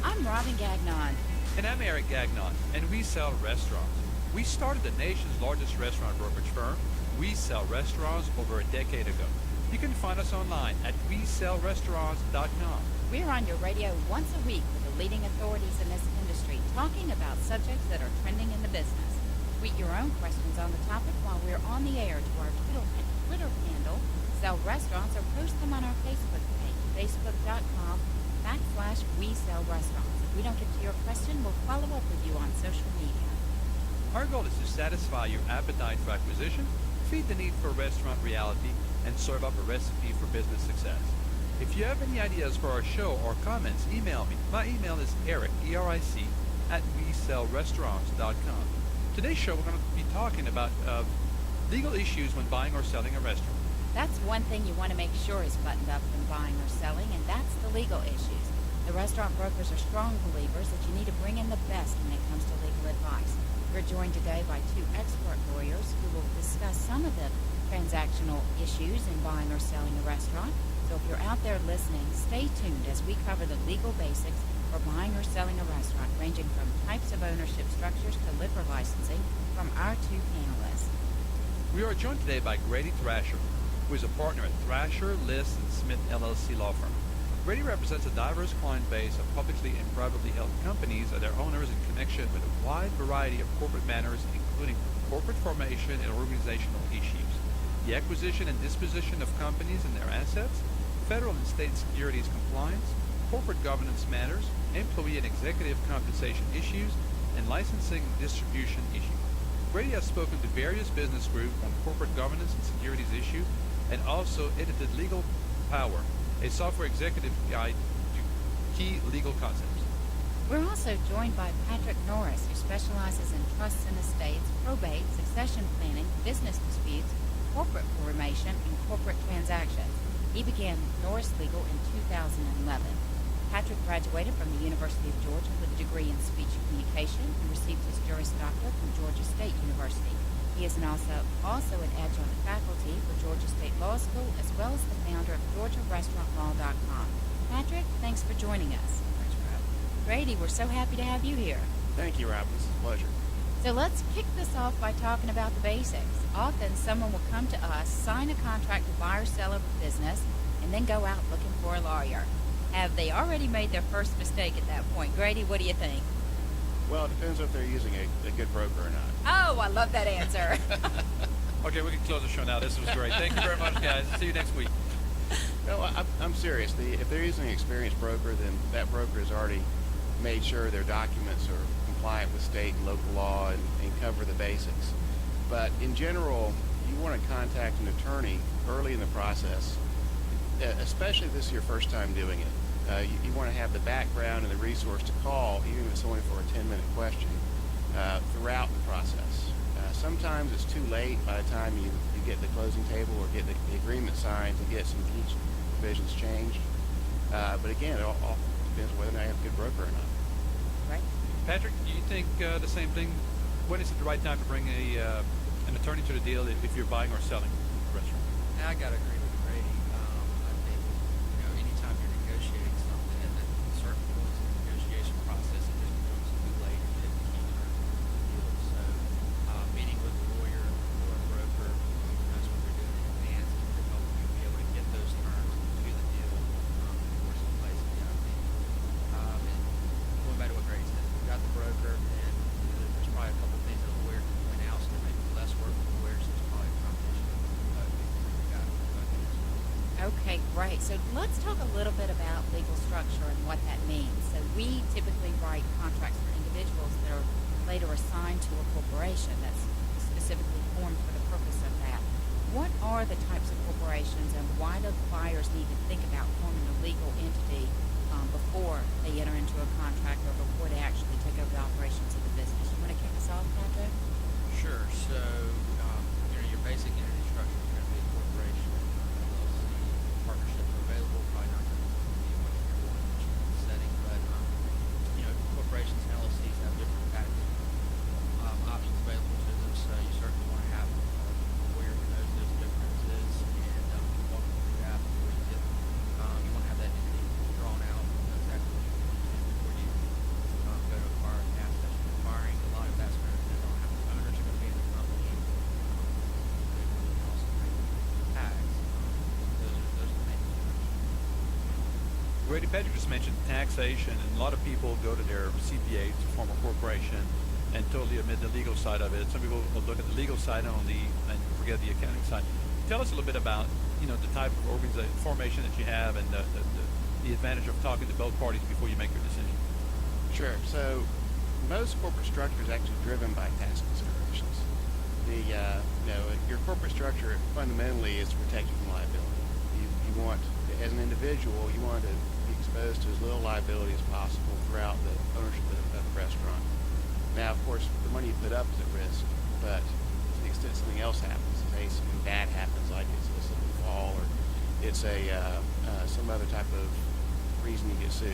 I'm Robin Gagnon. And I'm Eric Gagnon, and we sell restaurants. We started the nation's largest restaurant brokerage firm. We sell restaurants over a decade ago. You can find us online at WeSellRestaurants.com. We're on your radio once a week with the leading authorities in this industry, talking about subjects that are trending in the business. Tweet your own questions on the topic while we're on the air to our Twitter handle, Sell Restaurants, or post them on our Facebook page, facebook.com/WeSellRestaurants. If we don't get to your question, we'll follow up with you on social media. Our goal is to satisfy your appetite for acquisition, feed the need for restaurant reality, and serve up a recipe for business success. If you have any ideas for our show or comments, email me. My email is Eric, E-R-I-C, at WeSellRestaurants.com. Today's show, we're going to be talking about legal issues when buying or selling a restaurant. That's one thing you want to make sure is buttoned up when buying or selling, and that's the legal issues. The restaurant brokers are strong believers that you need to bring in the best when it comes to legal advice. We're joined today by two expert lawyers who will discuss some of the transactional issues in buying or selling a restaurant. So if you're out there listening, stay tuned as we cover the legal basics for buying or selling a restaurant, ranging from types of ownership structures to liquor licensing, from our two panelists. We are joined today by Grady Thrasher, who is a partner at Thrasher, Liss Smith, LLC Law Firm. Grady represents a diverse client base of publicly and privately held companies and their owners in connection with a wide variety of corporate matters, including corporate formation and organizational issues, the acquisition and disposition of companies and their assets, federal and state securities compliance, corporate governance matters, employee and executive compensation issues, and licensing and distribution issues. Grady has spoken to various business groups on corporate governance and securities issues, and also edited Legal Power, a software executive guide to key legal concepts. We're also joined by Patrick Norris, who specializes in trusts and estates, probate, succession planning, business disputes, corporate formation, and corporate transactions. He began Norris Legal in 2011. Patrick graduated from the University of Georgia with a degree in speech communication and received his Juris Doctor from Georgia State University. He is also an adjunct faculty for Georgia State Law School, as well as the founder of GeorgiaRestaurantLaw.com. Patrick, thanks for joining us. Thanks for having me. Grady, we're so happy to have you here. Thank you, Robin. This is a pleasure. So let's kick this off by talking about the basics. Often someone will come to us, sign a contract to buy or sell a business, and then go out looking for a lawyer. Have they already made their first mistake at that point? Grady, what do you think? Well, it depends if they're using a good broker or not. Oh, I love that answer. Okay, we can close the show now. This was great. Thank you very much, guys. See you next week. No, I'm serious. If they're using an experienced broker, then that broker has already made sure their documents are compliant with state and local law and cover the basics. But in general, you want to contact an attorney early in the process, especially if this is your first time doing it. You want to have the background and the resource to call, even if it's only for a 10-minute question, throughout the process. Sometimes it's too late by the time you get the closing table or get the agreement signed to get some key provisions changed. But again, it all depends whether or not you have a good broker or not. Right. Patrick, do you think the same thing? When is it the right time to bring an attorney to the deal if you're buying or selling a restaurant? I got to agree with Grady. I think, anytime you're negotiating something and then certain points in the negotiation process, it just becomes too late to hit the key terms of the deal. So, meeting with a lawyer or a broker who knows what they're doing in advance to help you be able to get those terms to the deal before someplace, I think. And going back to what Grady said, if you've got the broker, and there's probably a couple of things that a lawyer can point out, so there may be less work for lawyers, so it's probably a competition. Okay, great. So let's talk a little bit about legal structure and what that means. So we typically write contracts for individuals that are later assigned to a corporation that's specifically formed for the purpose of that. What are the types of corporations, and why do buyers need to think about forming a legal entity before they enter into a contract or before they actually take over the operations of the business? You want to kick us off, Patrick? Sure. So, your basic entity structure is going to be a corporation, LLC, partnerships are available. Probably not going to be one in your one setting, but corporations and LLCs have different tax options available to them. So you certainly want to have a lawyer who knows those differences and walk you through that before you get. You want to have that entity drawn out, know exactly what you need to do before you Patrick just mentioned taxation, and a lot of people go to their CPA to form a corporation and totally omit the legal side of it. Some people will look at the legal side only and forget the accounting side. Tell us a little bit about, the type of organization formation that you have and the advantage of talking to both parties before you make your decision. Sure. So most corporate structure is actually driven by tax considerations. Your corporate structure fundamentally is to protect you from liability. You want, as an individual, you want to be exposed to as little liability as possible throughout the ownership of the restaurant. Now, of course, the money you put up is at risk, but to the extent something else happens, say something bad happens, like it's a slip and fall, or it's some other type of reason you get sued,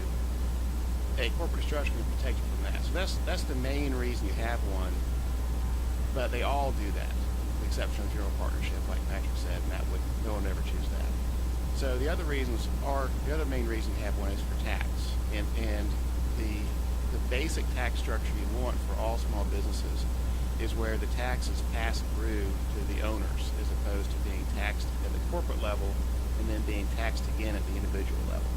a corporate structure can protect you from that. So that's the main reason you have one, but they all do that, with the exception of general partnership, like Patrick said, and no one would ever choose that. So the other main reason you have one is for tax, and the basic tax structure you want for all small businesses is where the tax is passed through to the owners as opposed to being taxed at the corporate level and then being taxed again at the individual level.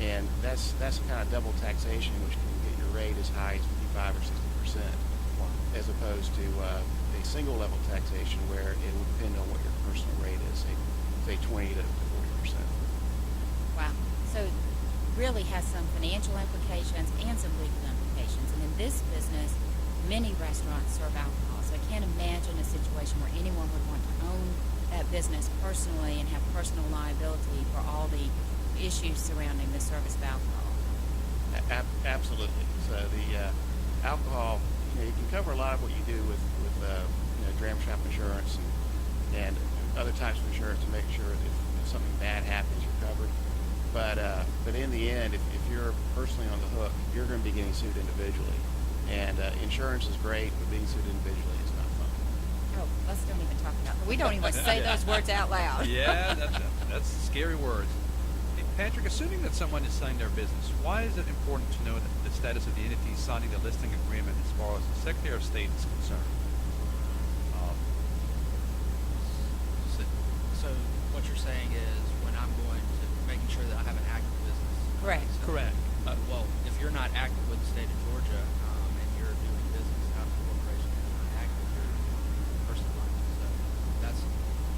And that's kind of double taxation, which can get your rate as high as 55 or 60%, as opposed to a single level taxation where it will depend on what your personal rate is, say 20 to 40%. Wow. So really has some financial implications and some legal implications. And in this business, many restaurants serve alcohol. So I can't imagine a situation where anyone would want to own that business personally and have personal liability for all the issues surrounding the service of alcohol. Absolutely. So the alcohol, you can cover a lot of what you do with dram shop insurance and other types of insurance to make sure that if something bad happens, you're covered. But in the end, if you're personally on the hook, you're going to be getting sued individually. And insurance is great, but being sued individually is not fun. Oh, let's don't even talk about that. We don't even say those words out loud. Yeah, that's scary words. Hey, Patrick, assuming that someone is selling their business, why is it important to know the status of the entity signing the listing agreement as far as the Secretary of State is concerned? So what you're saying is when I'm going to making sure that I have an active business. Correct. Correct. Well, if you're not active with the state of Georgia and you're doing business out of the corporation and you're not active, you're personal liable. So that's the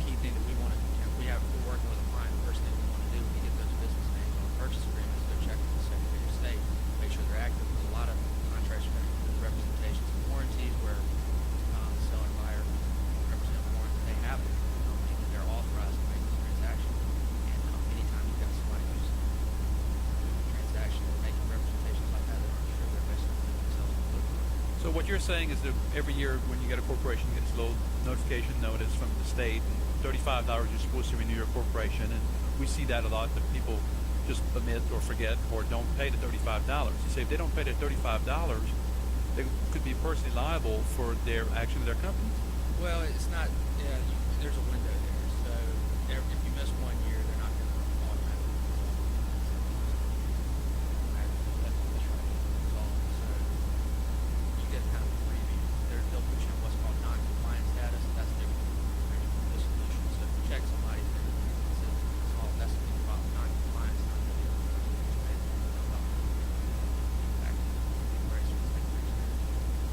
key thing that we want to. We're working with a client. The first thing we want to do when we get those business names on the purchase agreement is go check with the Secretary of State, make sure they're active. Because a lot of contracts are going to include representations and warranties where the seller and buyer represent warranties. They have it. Meaning they're authorized to make this transaction. And anytime you've got somebody who's doing a transaction and making representations like that, they're unsure they're basically putting themselves in the loop. So what you're saying is that every year when you get a corporation, you get this little notification notice from the state, and $35 you're supposed to renew your corporation, and we see that a lot, that people just omit or forget or don't pay the $35. You say if they don't pay the $35, they could be personally liable for their action of their company. Well, it's not. Yeah, there's a window there. So if you miss 1 year, they're not going to automatically resolve. So you get kind of a freebie. They'll put you in what's called non-compliance status. That's different from dissolution. So if you check somebody that says resolve, that's the problem. Non-compliance, not really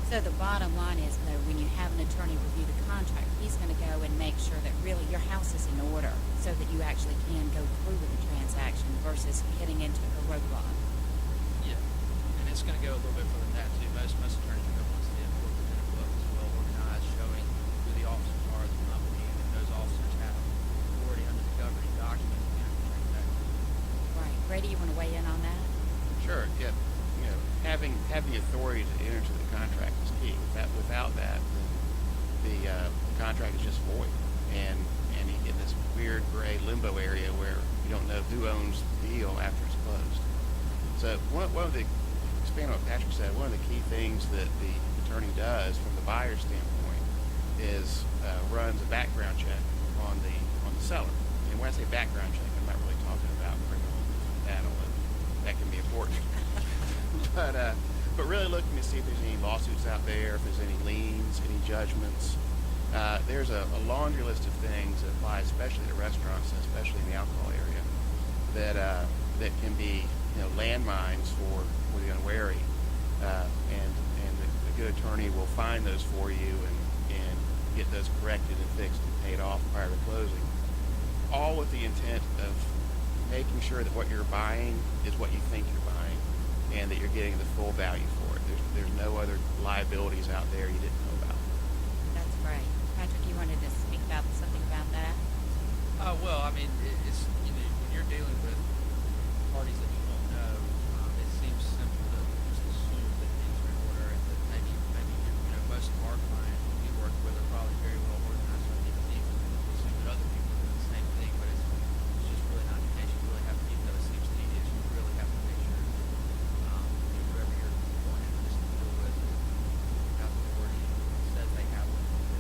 So the bottom line is, though, when you have an attorney review the contract, he's going to go and make sure that really your house is in order so that you actually can go through with the transaction versus hitting into a roadblock. Yeah, and it's going to go a little bit further than that, too. Most attorneys are going to want to see a corporate minute book that's well organized, showing who the officers are of the company, and if those officers have authority under the governing documents behind the transaction. Right. Grady, you want to weigh in on that? Sure. Yeah. Having the authority to enter into the contract is key. Without that, the contract is just void, and you get this weird gray limbo area where you don't know who owns the deal after it's closed. So one of the, expanding on what Patrick said, one of the key things that the attorney does from the buyer's standpoint is runs a background check on the seller. And when I say background check, I'm not really talking about criminal and things like that, although that can be important. But really looking to see if there's any lawsuits out there, if there's any liens, any judgments. There's a laundry list of things that apply especially to restaurants, and especially in the alcohol area, that can be landmines for the unwary, and the good attorney will find those for you and get those corrected and fixed and paid off prior to closing, all with the intent of making sure that what you're buying is what you think you're buying, and that you're getting the full value for it. There's no other liabilities out there you didn't know about. That's great. Patrick, you wanted to speak about something about that? Well, I mean, it's when you're dealing with parties that you don't know, it seems simple to just assume that things are in order, and that maybe most of our clients we work with are probably very well organized. So I think people assume that other people are doing the same thing, but it's just really not the case. You really have to, even though it seems tedious, you really have to make sure that whoever you're going into this to deal with has authority and says they have what to do.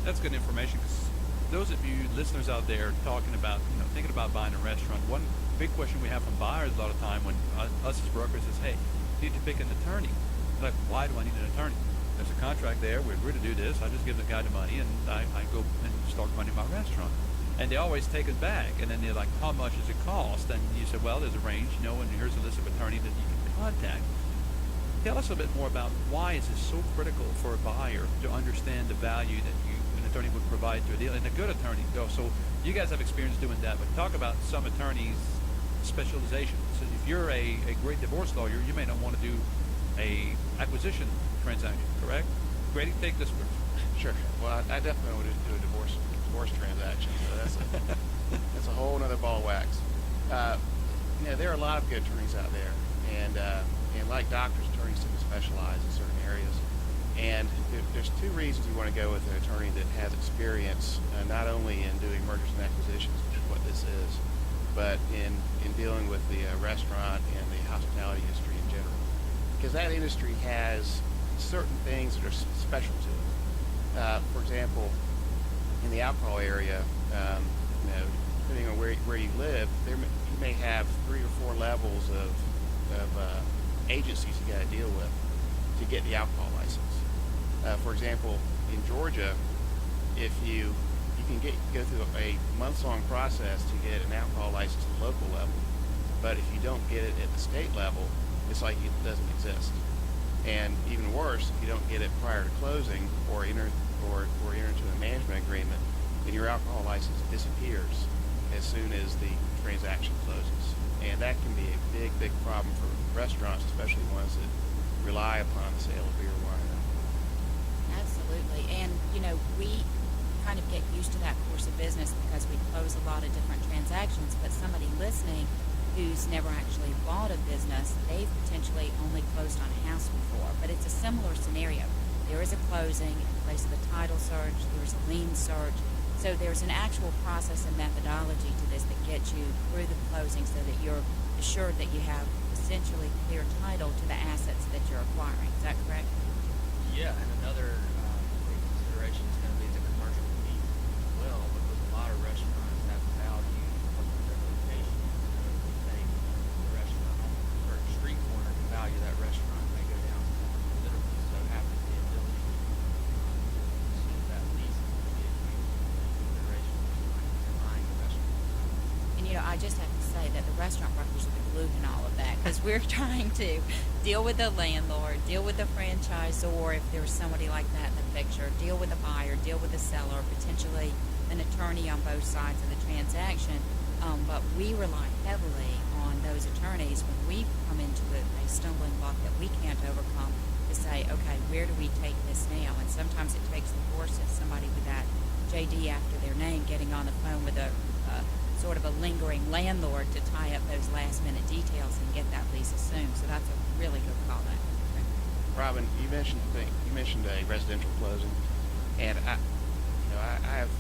That's good information, because those of you listeners out there talking about, thinking about buying a restaurant, one big question we have from buyers a lot of time when us as brokers is, hey, you need to pick an attorney. They're like, why do I need an attorney? There's a contract there. We agree to do this. I just give the guy the money, and I go and start running my restaurant. And they always take it back, and then they're like, how much does it cost? And you say, well, there's a range, and here's a list of attorneys that you can contact. Tell us a bit more about why is it so critical for a buyer to understand the value that an attorney would provide to a deal, and a good attorney. So you guys have experience doing that, but talk about some attorneys' specialization. So if you're a great divorce lawyer, you may not want to do a acquisition transaction, correct? Grady, take this first. Sure. Well, I definitely would do a divorce transaction. So that's a whole other ball of wax. There are a lot of good attorneys out there, and like doctors, attorneys tend to specialize in certain areas. And there's two reasons you want to go with an attorney that has experience, not only in doing mergers and acquisitions, which is what this is, but in dealing with the restaurant and the hospitality industry in general. Because that industry has certain things that are special to it. For example, in the alcohol area, depending on where you live, you may have 3 or 4 levels of agencies you got to deal with to get the alcohol license. For example, in Georgia, if you can go through a months-long process to get an alcohol license at the local level, but if you don't get it at the state level, it's like it doesn't exist. And even worse, if you don't get it prior to closing or enter into a management agreement, then your alcohol license disappears as soon as the transaction closes. And that can be a big, big problem for restaurants, especially ones that rely upon the sale of beer or wine. Absolutely. And, we kind of get used to that course of business because we close a lot of different transactions, but somebody listening who's never actually bought a business, they've potentially only closed on a house before. But it's a similar scenario. There is a closing in place of a title search, there's a lien search. So there's an actual process and methodology to this that gets you through the closing so that you're assured that you have essentially clear title to the assets that you're acquiring. Is that correct? Yeah, and another big consideration is going to be the commercial piece as well, because a lot of restaurants have value because of their location. If they the restaurant on a certain street corner, the value of that restaurant may go down considerably. So having the ability to see that lease is going to be a huge consideration when buying a restaurant. And I just have to say that the restaurant brokers are the glue in all of that, because we're trying to deal with the landlord, deal with the franchisor if there's somebody like that in the picture, deal with the buyer, deal with the seller, potentially an attorney on both sides of the transaction. But we rely heavily on those attorneys when we come into a stumbling block that we can't overcome to say, okay, where do we take this now? And sometimes it takes the force of somebody with that JD after their name getting on the phone with a sort of a lingering landlord to tie up those last minute details and get that lease assumed. So that's a really good call back. Robin, you mentioned a residential closing, and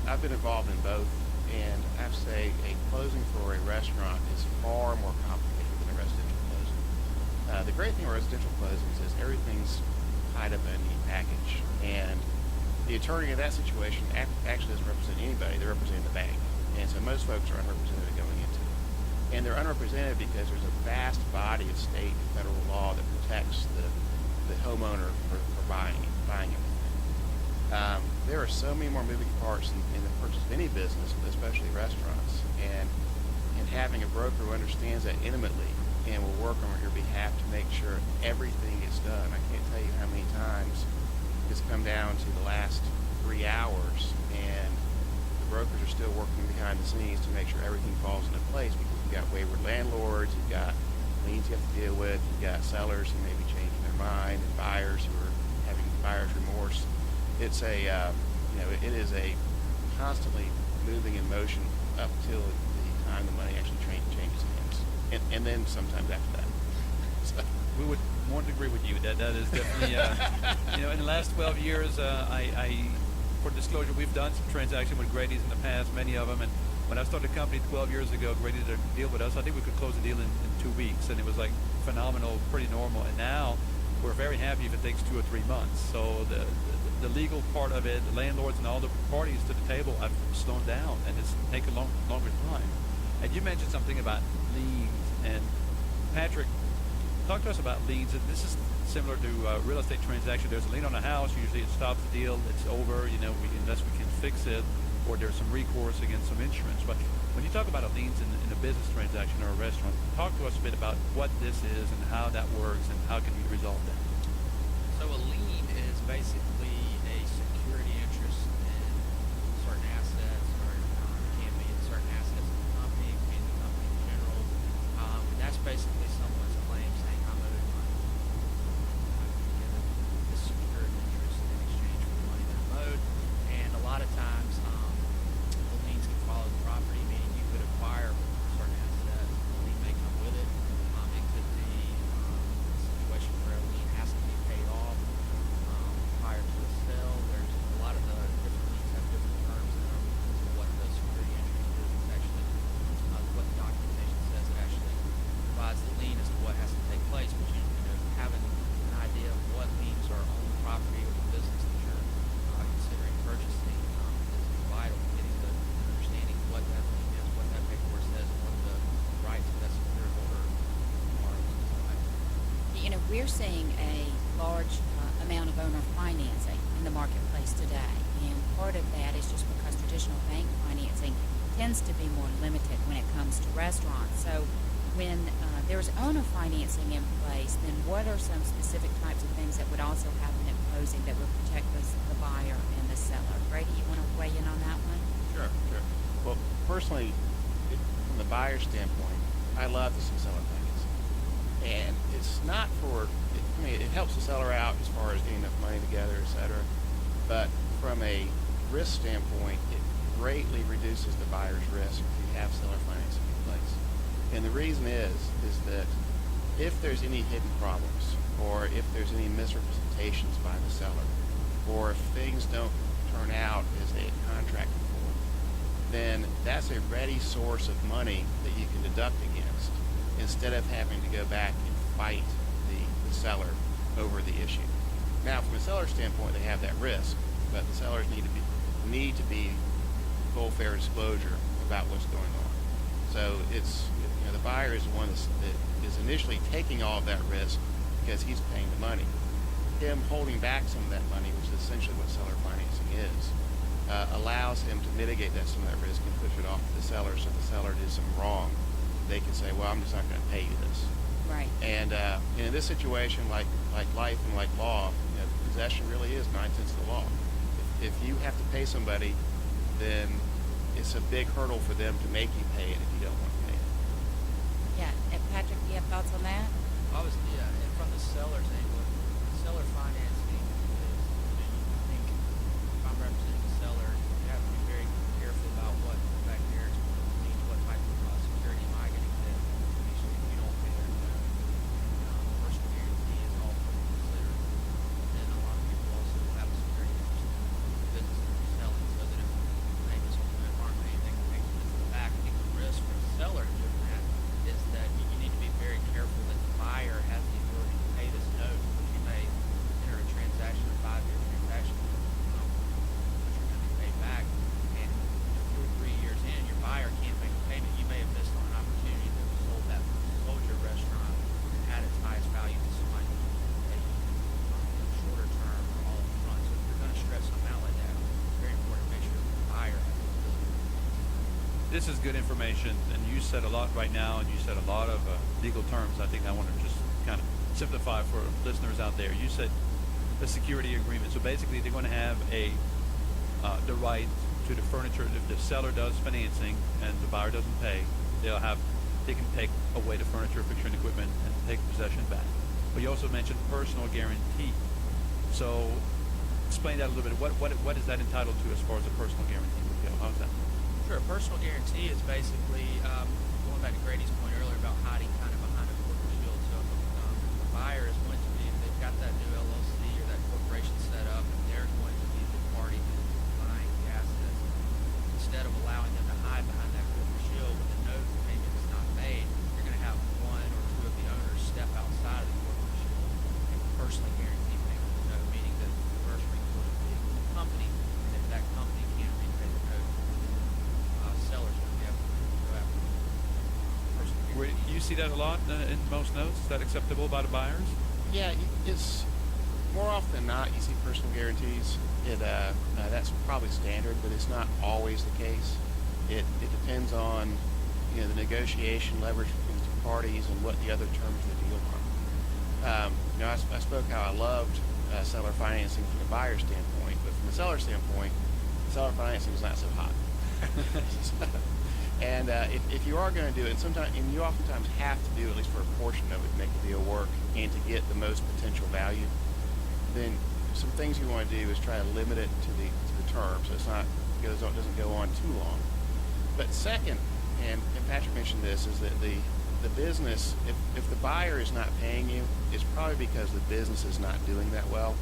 I've been involved in both, and I have to say a closing for a restaurant is far more complicated than a residential closing. The great thing about residential closings is everything's tied up in a neat package, and the attorney in that situation actually doesn't represent anybody; they're representing the bank. And so most folks are unrepresented going into it. And they're unrepresented because there's a vast body of state and federal law that protects the homeowner for buying everything. There are so many more moving parts in the purchase of any business, but especially restaurants. And having a broker who understands that intimately and will work on your behalf to make sure everything gets done. I can't tell you how many times it's come down to the last 3 hours, and the brokers are still working behind the scenes to make sure everything falls into place, because you've got wayward landlords, you've got liens you have to deal with, you've got sellers who may be changing their mind, and buyers who are having buyer's remorse. It's a, it is a constantly moving in motion up till the time the money actually changes hands, and then sometimes after that. So. We would more than agree with you. That is definitely, in the last 12 years, for disclosure, we've done some transactions with Grady's in the past, many of them. And when I started the company 12 years ago, Grady did a deal with us. I think we could close the deal in 2 weeks, and it was like phenomenal, pretty normal. And now we're very happy if it takes 2 or 3 months. So the legal part of it, the landlords and all the parties to the table have slowed down, and it's taken longer time. And you mentioned something about liens, and Patrick, talk to us about liens. And this is similar to real estate transaction. There's a lien on a house. Usually it stops the deal. It's over, unless we can fix it, or there's some recourse against some insurance. But when you talk about a liens in a business transaction or a restaurant, talk to us a bit about what this is and how that works and how can we resolve that. So a lien is basically a security interest in certain assets, or it can be in certain assets of the company, it can be in the company in general. And that's basically someone's claim saying, I'm owed money. I've been given this secured interest in exchange for the money that I'm owed. And a lot of times, the liens can follow the property, meaning you could acquire a certain asset, the lien may come with it. It could be a situation where a lien has to be paid off prior to the sale. There's a lot of the different liens have different terms in them. So what the security interest is, it's actually what the documentation says. It actually provides the lien as to what has to take place. But having an idea of what liens are on the property or the business that you're considering purchasing is vital. Getting the understanding what that lien is, what that paperwork says, and what the rights of that secured holder are. We're seeing a large amount of owner financing in the marketplace today, and part of that is just because traditional bank financing tends to be more limited when it comes to restaurants. So when there's owner financing in place, then what are some specific types of things that would also have an imposing that would protect the buyer and the seller? Grady, you want to weigh in on that one? Sure. Well, personally, from the buyer standpoint, I love some seller financing. And it's not it helps the seller out as far as getting enough money together, et cetera. But from a risk standpoint, it greatly reduces the buyer's risk if you have seller financing in place. And the reason is that if there's any hidden problems, or if there's any misrepresentations by the seller, or if things don't turn out as they had contracted for, then that's a ready source of money that you can deduct against, instead of having to go back and fight the seller over the issue. Now, from a seller standpoint, they have that risk, but the sellers need to be full, fair disclosure about what's going on. So it's the buyer is the one that is initially taking all of that risk because he's paying the money. Him holding back some of that money, which is essentially what seller financing is, allows him to mitigate some of that risk and push it off to the seller. So if the seller did something wrong, they can say, well, I'm just not going to pay you this. Right. And in this situation, like life and like law, possession really is 9 tenths of the law. If you have to pay somebody, then it's a big hurdle for them to make you pay it if you don't want to pay it. Yeah. And Patrick, do you have thoughts on that? And from the seller's angle, seller financing is, I think if I'm representing the seller, you have to be very careful about what back there means, what type of security am I going to get. Usually, if you don't pay their loan, personal guarantee is also considered. And then a lot of people also have a security interest in the business that they're selling, so that if they just aren't paying, they can take the business back. I think the risk for the seller in doing that is that you need to be very careful that the buyer has the ability to pay this note this is good information, and you said a lot right now, and you said a lot of legal terms. I think I want to just kind of simplify for listeners out there. You said the security agreement. So basically, they're going to have the right to the furniture. If the seller does financing and the buyer doesn't pay, they can take away the furniture, fixture, and equipment and take possession back. But you also mentioned personal guarantee. So explain that a little bit. What is that entitled to as far as a personal guarantee would go? How's that? Sure. A personal guarantee is basically going back to Grady's point earlier about hiding kind of behind a corporate shield. So the buyer is going to be, if they've got that new LLC or that corporation set up, and they're going to be the party who's buying the assets. Instead of allowing them to hide behind that corporate shield when the note payment is not made, you're going to have one or two of the owners step outside of the corporate shield and personally guarantee payment of the note, meaning that the first recourse will be the company, and if that company can't repay the note, sellers will be able to go after the personal guarantee. You see that a lot in most notes. Is that acceptable by the buyers? Yeah, it's more often than not you see personal guarantees. That's probably standard, but it's not always the case. It depends on the negotiation leverage between the two parties and what the other terms of the deal are. I spoke how I loved seller financing from the buyer standpoint, but from the seller standpoint, seller financing is not so hot. And if you are going to do it, and you oftentimes have to do at least for a portion of it to make the deal work and to get the most potential value, then some things you want to do is try to limit it to the term, so it doesn't go on too long. But second, and Patrick mentioned this, is that the business, if the buyer is not paying you, it's probably because the business is not doing that well.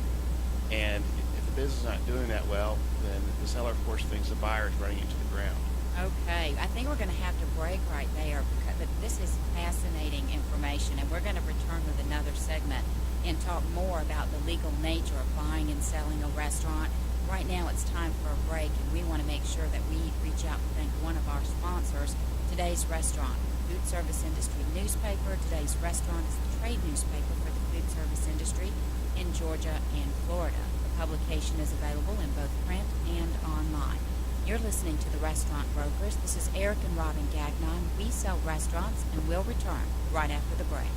And if the business is not doing that well, then the seller, of course, thinks the buyer is running into the ground. Okay, I think we're going to have to break right there, but this is fascinating information, and we're going to return with another segment and talk more about the legal nature of buying and selling a restaurant. Right now it's time for a break, and we want to make sure that we reach out and thank one of our sponsors, Today's Restaurant, food service industry newspaper. Today's Restaurant is the trade newspaper for the food service industry in Georgia and Florida. The publication is available in both print and online. You're listening to The Restaurant Brokers. This is Eric and Robin Gagnon. We sell restaurants, and we'll return right after the break.